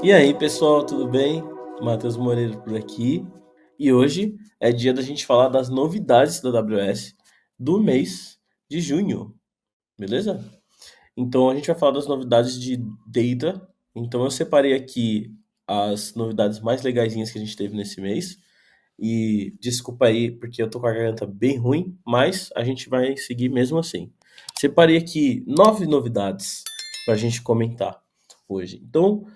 E aí, pessoal, tudo bem? Matheus Moreira por aqui. E hoje é dia da gente falar das novidades da AWS do mês de junho, beleza? Então a gente vai falar das novidades de data. Então eu separei aqui as novidades mais legaisinhas que a gente teve nesse mês. E desculpa aí, porque eu tô com a garganta bem ruim, mas a gente vai seguir mesmo assim. Separei aqui 9 novidades para a gente comentar hoje. Então,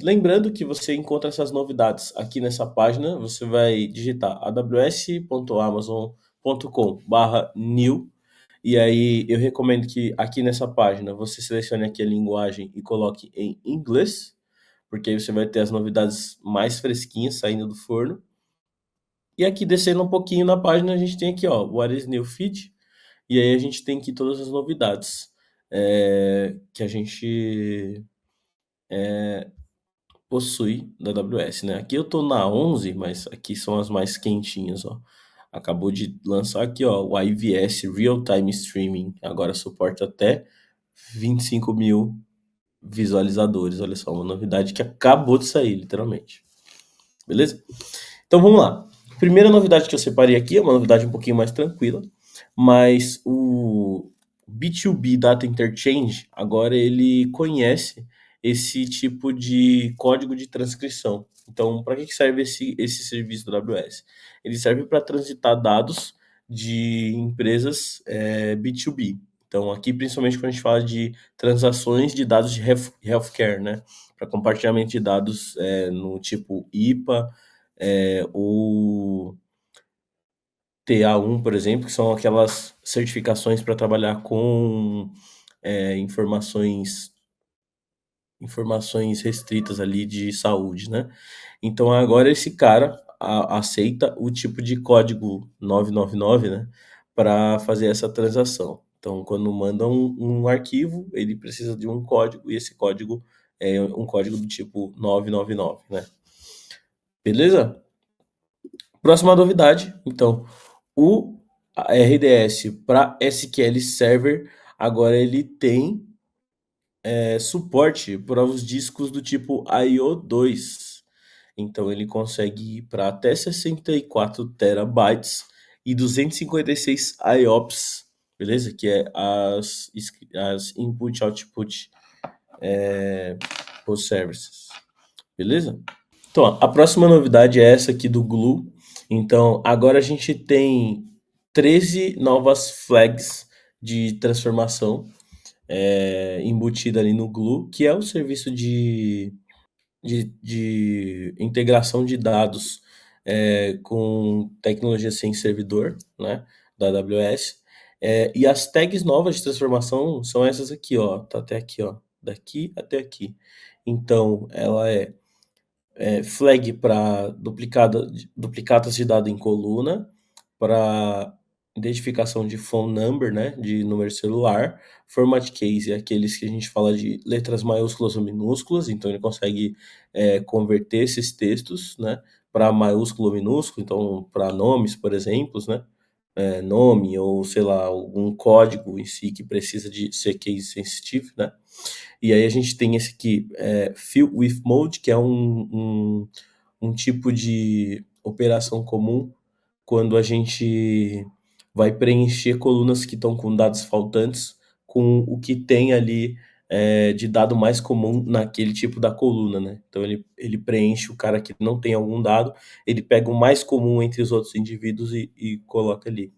lembrando que você encontra essas novidades aqui nessa página, você vai digitar aws.amazon.com/new e aí eu recomendo que aqui nessa página você selecione aqui a linguagem e coloque em inglês, porque aí você vai ter as novidades mais fresquinhas saindo do forno. E aqui descendo um pouquinho na página, a gente tem aqui, ó, What is New Feed, e aí a gente tem aqui todas as novidades que a gente possui da AWS, né? Aqui eu tô na 11, mas aqui são as mais quentinhas, ó. Acabou de lançar aqui, ó, o IVS Real Time Streaming. Agora suporta até 25 mil visualizadores. Olha só, uma novidade que acabou de sair, literalmente. Beleza? Então vamos lá. Primeira novidade que eu separei aqui é uma novidade um pouquinho mais tranquila, mas o B2B Data Interchange agora ele conhece esse tipo de código de transcrição. Então, para que serve esse serviço do AWS? Ele serve para transitar dados de empresas B2B. Então, aqui principalmente quando a gente fala de transações de dados de healthcare, né? Para compartilhamento de dados no tipo IPA, o TA1, por exemplo, que são aquelas certificações para trabalhar com informações restritas ali de saúde, né? Então agora esse cara aceita o tipo de código 999, né, para fazer essa transação. Então quando manda um arquivo, ele precisa de um código e esse código é um código do tipo 999, né? Beleza? Próxima novidade, então, o RDS para SQL Server agora ele tem suporte para os discos do tipo IO2. Então ele consegue ir para até 64 terabytes e 256 IOPS, beleza? Que é as Input Output Post Services, beleza? Então, ó, a próxima novidade é essa aqui do Glue. Então, agora a gente tem 13 novas flags de transformação embutida ali no Glue, que é o serviço de integração de dados com tecnologia sem servidor, né, da AWS. E as tags novas de transformação são essas aqui, ó. Tá até aqui, ó. Daqui até aqui. Então, ela flag para duplicatas de dado em coluna, para identificação de phone number, né, de número celular, format case é aqueles que a gente fala de letras maiúsculas ou minúsculas, então ele consegue converter esses textos, né, para maiúsculo ou minúsculo, então para nomes, por exemplo, né, nome ou sei lá, algum código em si que precisa de ser case sensitive, né? E aí a gente tem esse aqui, Fill with Mode, que é um tipo de operação comum quando a gente vai preencher colunas que estão com dados faltantes com o que tem ali de dado mais comum naquele tipo da coluna, né? Então ele preenche o cara que não tem algum dado, ele pega o mais comum entre os outros indivíduos e coloca ali.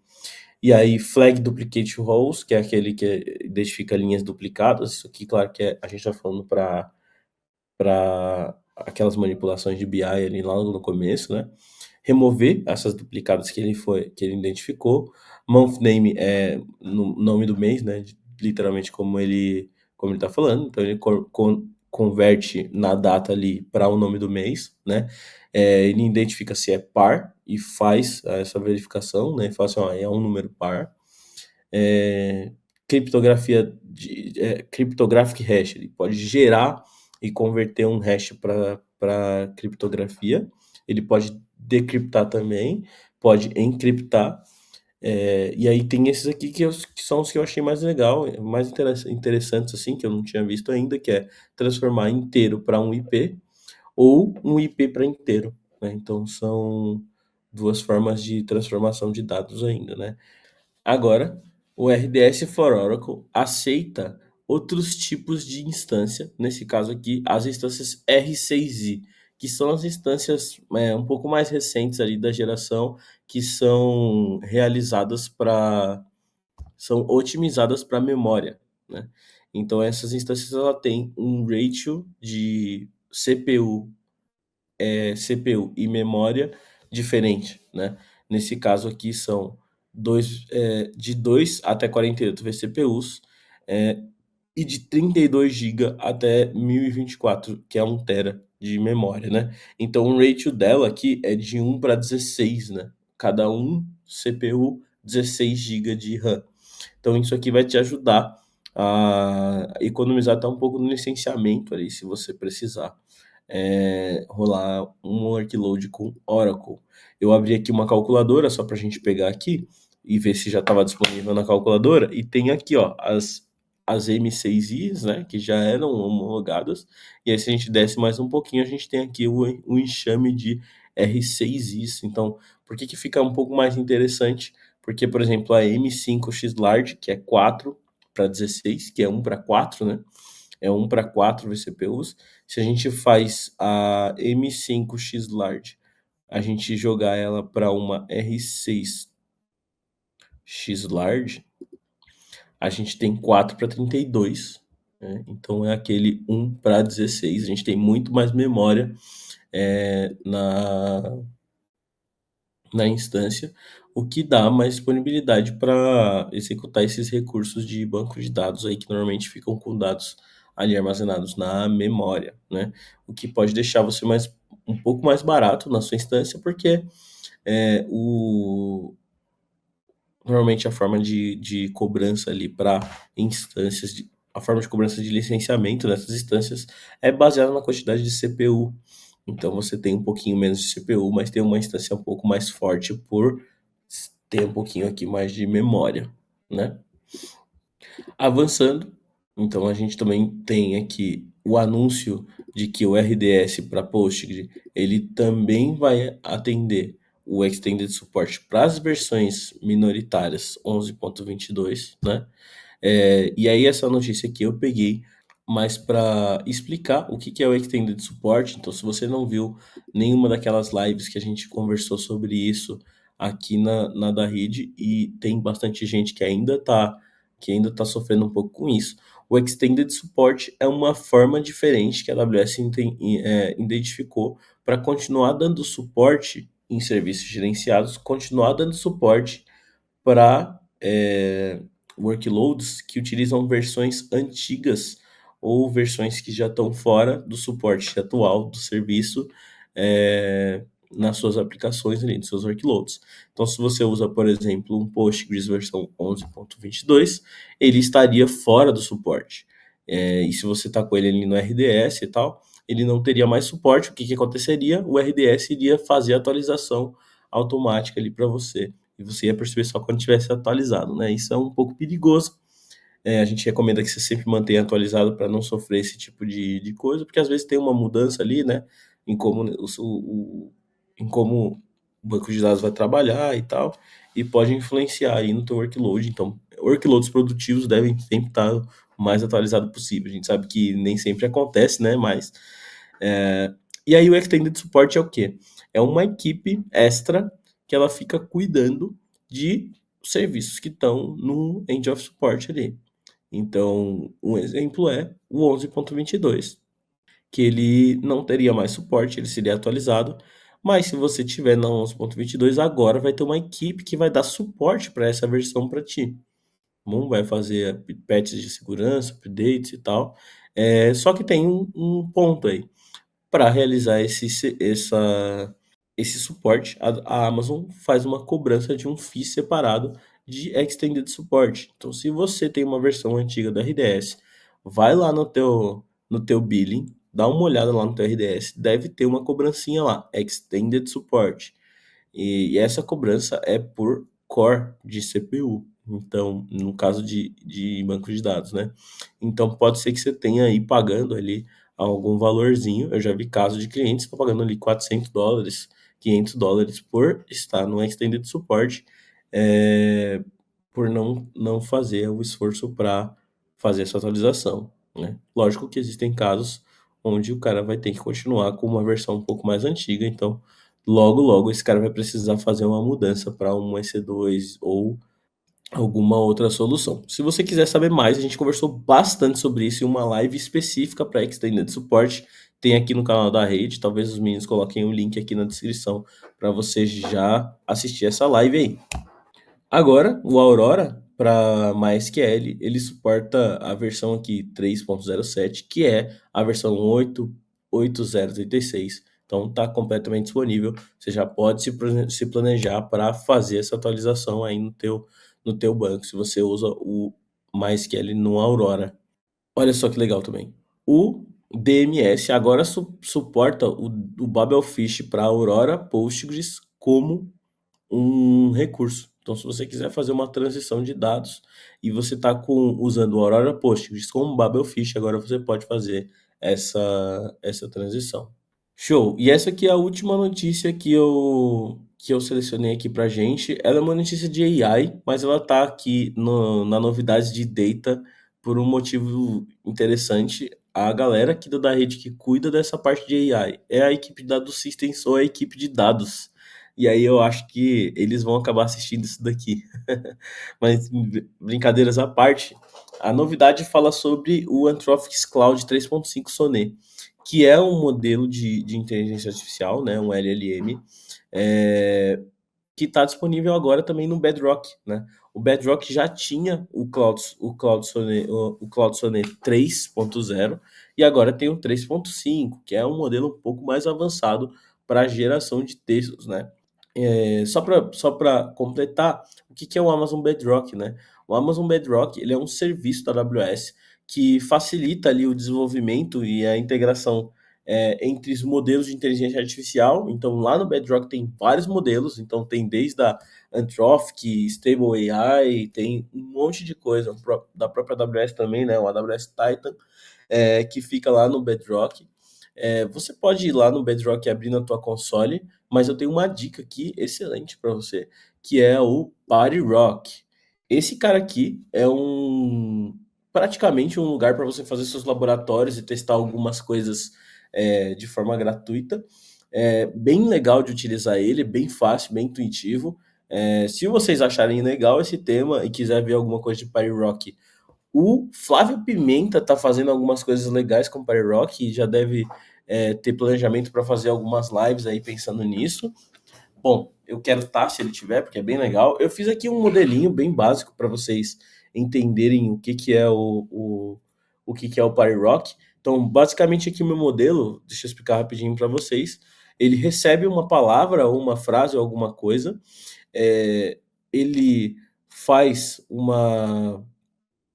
E aí, flag duplicate rows, que é aquele que identifica linhas duplicadas. Isso aqui, claro que a gente está falando para aquelas manipulações de BI ali lá no começo, né? Remover essas duplicadas que ele identificou. Month name é no nome do mês, né? Literalmente como ele está falando. Então ele converte na data ali para o nome do mês, né? Ele identifica se é par e faz essa verificação, né? Fala assim, ó, é um número par. Criptografia cryptographic hash, ele pode gerar e converter um hash para criptografia. Ele pode decriptar também, pode encriptar. E aí tem esses aqui que são os que eu achei mais legal, mais interessantes assim, que eu não tinha visto ainda, que é transformar inteiro para um IP ou um IP para inteiro, né? Então são duas formas de transformação de dados ainda, né? Agora, o RDS for Oracle aceita outros tipos de instância, nesse caso aqui, as instâncias R6i, que são as instâncias um pouco mais recentes ali da geração, que são realizadas para, são otimizadas para memória, né? Então essas instâncias ela tem um ratio de CPU e memória diferente, né? Nesse caso aqui são de 2 até 48 vCPUs, é, e de 32 GB até 1024, que é 1 tera de memória, né? Então o ratio dela aqui é de 1 para 16, né? Cada um CPU, 16 GB de RAM. Então isso aqui vai te ajudar a economizar até um pouco no licenciamento ali, se você precisar rolar um workload com Oracle. Eu abri aqui uma calculadora só para a gente pegar aqui e ver se já estava disponível na calculadora. E tem aqui, ó, as M6Is, né, que já eram homologadas. E aí, se a gente desce mais um pouquinho, a gente tem aqui o enxame de R6Is. Então, por que fica um pouco mais interessante? Porque, por exemplo, a M5X Large, que é 4 para 16, que é 1 para 4, né? É 1 para 4 vCPUs. Se a gente faz a M5X Large, a gente jogar ela para uma R6X Large, a gente tem 4 para 32, né? Então é aquele 1 para 16. A gente tem muito mais memória na instância, o que dá mais disponibilidade para executar esses recursos de banco de dados aí que normalmente ficam com dados ali armazenados na memória, né? O que pode deixar você um pouco mais barato na sua instância, porque o normalmente a forma de cobrança ali para instâncias, a forma de cobrança de licenciamento dessas instâncias é baseada na quantidade de CPU. Então você tem um pouquinho menos de CPU, mas tem uma instância um pouco mais forte por ter um pouquinho aqui mais de memória, né? Avançando, então a gente também tem aqui o anúncio de que o RDS para Postgre, ele também vai atender o Extended Support para as versões minoritárias 11.22, né? E aí essa notícia aqui eu peguei mais para explicar o que é o Extended Support. Então, se você não viu nenhuma daquelas lives que a gente conversou sobre isso aqui na da rede, e tem bastante gente que ainda tá sofrendo um pouco com isso. O Extended Support é uma forma diferente que a AWS identificou para continuar dando suporte em serviços gerenciados, continuar dando suporte para workloads que utilizam versões antigas ou versões que já estão fora do suporte atual do serviço nas suas aplicações ali, nos seus workloads. Então, se você usa, por exemplo, um Postgres versão 11.22, ele estaria fora do suporte. E se você está com ele ali no RDS e tal, ele não teria mais suporte. O que aconteceria? O RDS iria fazer a atualização automática ali para você e você ia perceber só quando tivesse atualizado, né? Isso é um pouco perigoso. A gente recomenda que você sempre mantenha atualizado para não sofrer esse tipo de coisa, porque às vezes tem uma mudança ali, né? Em como em como o banco de dados vai trabalhar e tal, e pode influenciar aí no teu workload. Então, workloads produtivos devem sempre estar o mais atualizado possível. A gente sabe que nem sempre acontece, né? Mas e aí o Extended Support é o quê? É uma equipe extra que ela fica cuidando de serviços que estão no End of Support ali. Então, um exemplo é o 11.22, que ele não teria mais suporte, ele seria atualizado, mas se você tiver na 11.22 agora vai ter uma equipe que vai dar suporte para essa versão para ti. Bom, vai fazer patches de segurança, updates e tal. Só que tem um ponto aí para realizar esse suporte, a Amazon faz uma cobrança de um FII separado de Extended Support. Então, se você tem uma versão antiga do RDS, vai lá no teu billing, dá uma olhada lá no teu RDS, deve ter uma cobrancinha lá, Extended Support. E essa cobrança é por core de CPU. Então, no caso de banco de dados, né? Então, pode ser que você tenha aí pagando ali algum valorzinho. Eu já vi casos de clientes que estão pagando ali $400, $500 por estar no Extended Support, por não fazer o esforço para fazer essa atualização, né? Lógico que existem casos onde o cara vai ter que continuar com uma versão um pouco mais antiga, então logo, logo esse cara vai precisar fazer uma mudança para um EC2 ou alguma outra solução. Se você quiser saber mais, a gente conversou bastante sobre isso em uma live específica para Extended Support. Tem aqui no canal da rede, talvez os meninos coloquem o link aqui na descrição para você já assistir essa live aí. Agora, o Aurora para MySQL, ele suporta a versão aqui 3.07, que é a versão 8.8036. Então está completamente disponível. Você já pode se planejar para fazer essa atualização aí no teu banco, se você usa o MySQL no Aurora. Olha só que legal também. O DMS agora suporta o Babelfish para Aurora Postgres como um recurso. Então, se você quiser fazer uma transição de dados e você está usando o Aurora Postgres como Babelfish, agora você pode fazer essa transição. Show! E essa aqui é a última notícia que eu selecionei aqui pra gente. Ela é uma notícia de AI, mas ela tá aqui na novidade de data por um motivo interessante. A galera aqui da rede que cuida dessa parte de AI é a equipe de dados systems ou a equipe de dados. E aí eu acho que eles vão acabar assistindo isso daqui. Mas brincadeiras à parte, a novidade fala sobre o Anthropic Claude 3.5 Sonnet, que é um modelo de inteligência artificial, né, um LLM, que está disponível agora também no Bedrock, né? O Bedrock já tinha o Claude Sonnet 3.0 e agora tem o 3.5, que é um modelo um pouco mais avançado para geração de textos, né? Só para completar, o que é o Amazon Bedrock, né? O Amazon Bedrock ele é um serviço da AWS que facilita ali o desenvolvimento e a integração entre os modelos de inteligência artificial. Então, lá no Bedrock tem vários modelos, então tem desde a Anthropic, Stable AI, tem um monte de coisa da própria AWS também, né? O AWS Titan, que fica lá no Bedrock. Você pode ir lá no Bedrock abrindo a tua console, mas eu tenho uma dica aqui excelente para você, que é o PartyRock. Esse cara aqui é praticamente um lugar para você fazer seus laboratórios e testar algumas coisas de forma gratuita. É bem legal de utilizar ele, bem fácil, bem intuitivo. Se vocês acharem legal esse tema e quiser ver alguma coisa de PartyRock, o Flávio Pimenta tá fazendo algumas coisas legais com o Party Rock e já deve ter planejamento para fazer algumas lives aí pensando nisso. Bom, eu quero estar se ele tiver, porque é bem legal. Eu fiz aqui um modelinho bem básico para vocês entenderem o que é o que é o Party Rock. Então, basicamente aqui o meu modelo, deixa eu explicar rapidinho para vocês. Ele recebe uma palavra ou uma frase ou alguma coisa, ele faz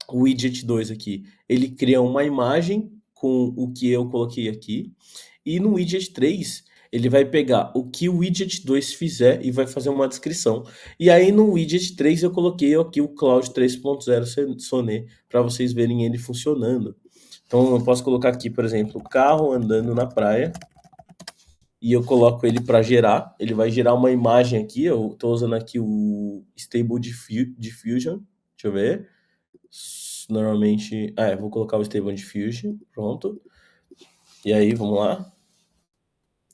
o widget 2 aqui, ele cria uma imagem com o que eu coloquei aqui, e no widget 3 ele vai pegar o que o widget 2 fizer e vai fazer uma descrição. E aí no widget 3 eu coloquei aqui o Cloud 3.0 Sonnet para vocês verem ele funcionando. Então eu posso colocar aqui, por exemplo, o carro andando na praia e eu coloco ele para gerar. Ele vai gerar uma imagem aqui. Eu estou usando aqui o Stable Diffusion. Deixa eu ver. Normalmente. Vou colocar o Stable Diffusion. Pronto. E aí, vamos lá.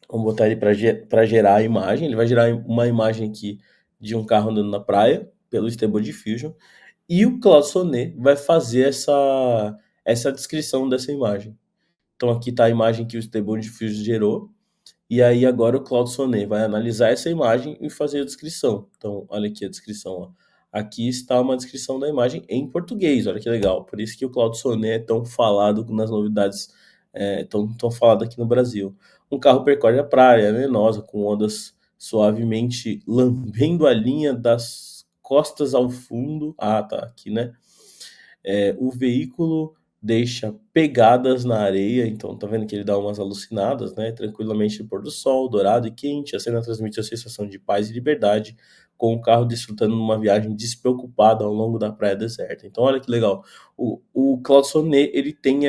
Vamos botar ele para gerar a imagem. Ele vai gerar uma imagem aqui de um carro andando na praia pelo Stable Diffusion. E o Claude Sonnet vai fazer essa descrição dessa imagem. Então aqui está a imagem que o Stable Diffusion gerou. E aí agora o Claude Sonnet vai analisar essa imagem e fazer a descrição. Então, olha aqui a descrição. Ó. Aqui está uma descrição da imagem em português, olha que legal. Por isso que o Claude Sonnet é tão falado nas novidades, tão falado aqui no Brasil. Um carro percorre a praia arenosa, com ondas suavemente lambendo a linha das costas ao fundo. Ah, tá, aqui, né? O veículo deixa pegadas na areia, então tá vendo que ele dá umas alucinadas, né? Tranquilamente no pôr do sol, dourado e quente, a cena transmite a sensação de paz e liberdade, com o carro desfrutando de uma viagem despreocupada ao longo da praia deserta. Então olha que legal, o Claude Sonnet, ele tem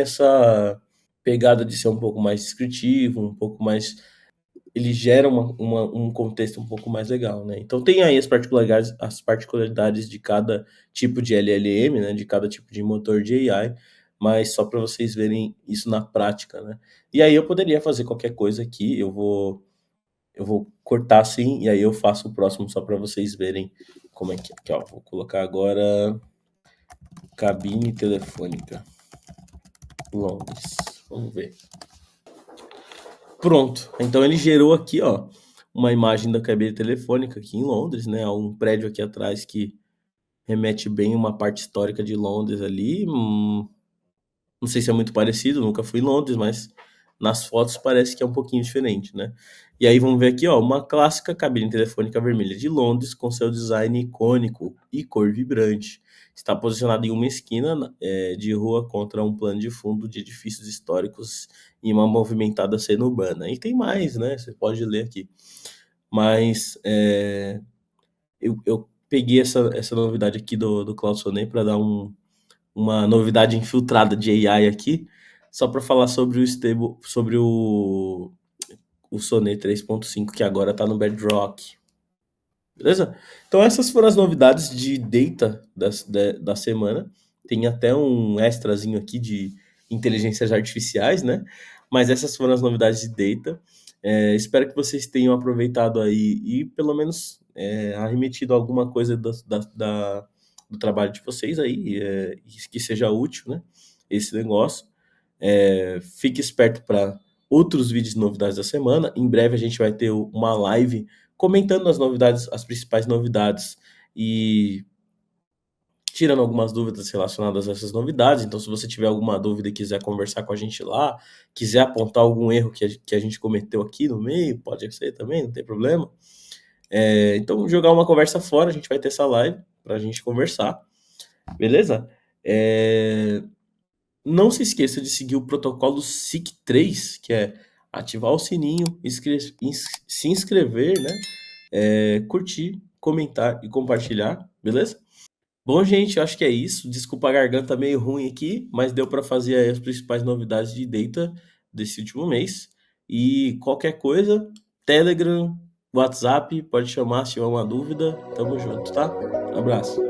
pegada de ser um pouco mais descritivo, um pouco mais ele gera um contexto um pouco mais legal, né? Então tem aí as particularidades de cada tipo de LLM, né? De cada tipo de motor de AI, mas só para vocês verem isso na prática, né? E aí eu poderia fazer qualquer coisa aqui, eu vou cortar assim, e aí eu faço o próximo só para vocês verem como é que é. Aqui, ó, vou colocar agora cabine telefônica, Londres. Vamos ver. Pronto. Então ele gerou aqui, ó, uma imagem da cabine telefônica aqui em Londres, né? Há um prédio aqui atrás que remete bem uma parte histórica de Londres ali. Não sei se é muito parecido, nunca fui em Londres, mas nas fotos parece que é um pouquinho diferente, né? E aí vamos ver aqui, ó, uma clássica cabine telefônica vermelha de Londres com seu design icônico e cor vibrante. Está posicionada em uma esquina de rua contra um plano de fundo de edifícios históricos e uma movimentada cena urbana. E tem mais, né? Você pode ler aqui. Mas eu peguei essa novidade aqui do Claude Sonnet para dar uma novidade infiltrada de AI aqui, só para falar sobre o Sonnet 3.5 que agora está no Bedrock. Beleza? Então essas foram as novidades de data da semana. Tem até um extrazinho aqui de inteligências artificiais, né? Mas essas foram as novidades de data. Espero que vocês tenham aproveitado aí e pelo menos arremetido alguma coisa do trabalho de vocês aí, que seja útil, né? Esse negócio. Fique esperto para outros vídeos de novidades da semana. Em breve a gente vai ter uma live comentando as novidades, as principais novidades e tirando algumas dúvidas relacionadas a essas novidades. Então, se você tiver alguma dúvida e quiser conversar com a gente lá, quiser apontar algum erro que a gente cometeu aqui no meio, pode ser também, não tem problema. Então, jogar uma conversa fora, a gente vai ter essa live para a gente conversar, beleza? Não se esqueça de seguir o protocolo SIC3, que é ativar o sininho, se inscrever, né? Curtir, comentar e compartilhar, beleza? Bom, gente, eu acho que é isso. Desculpa a garganta meio ruim aqui, mas deu para fazer aí as principais novidades de data desse último mês. E qualquer coisa, Telegram, WhatsApp, pode chamar se tiver uma dúvida. Tamo junto, tá? Abraço.